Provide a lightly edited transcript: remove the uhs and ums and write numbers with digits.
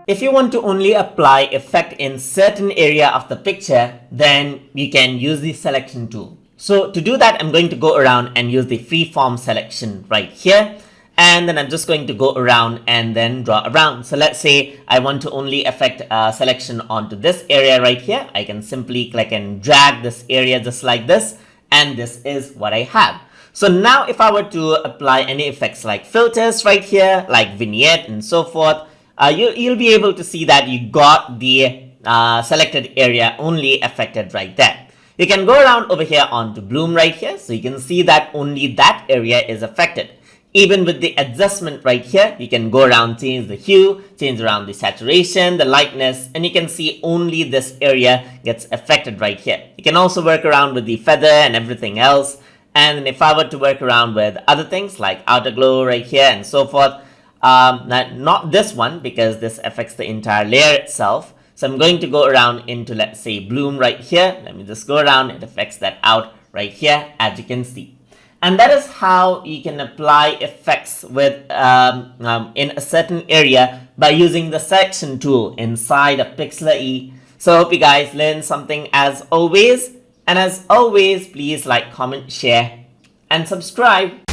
If you want to only apply effect in certain area of the picture, then you can use the selection tool. So to do that, I'm going to go around and use the freeform selection right here. And then I'm just going to go around and then draw around. So let's say I want to only affect selection onto this area right here. I can simply click and drag this area just like this. And this is what I have. So now if I were to apply any effects like filters right here, like vignette and so forth, you'll be able to see that you got the selected area only affected right there. You can go around over here onto bloom right here. So you can see that only that area is affected. Even with the adjustment right here, you can go around, change the hue, change around the saturation, the lightness, and you can see only this area gets affected right here. You can also work around with the feather and everything else. And if I were to work around with other things like outer glow right here and so forth, not this one because this affects the entire layer itself. So I'm going to go around into, let's say, bloom right here. Let me just go around. It affects that out right here, as you can see. And that is how you can apply effects with in a certain area by using the selection tool inside of Pixlr E. So I hope you guys learned something as always. And as always, please like, comment, share, and subscribe.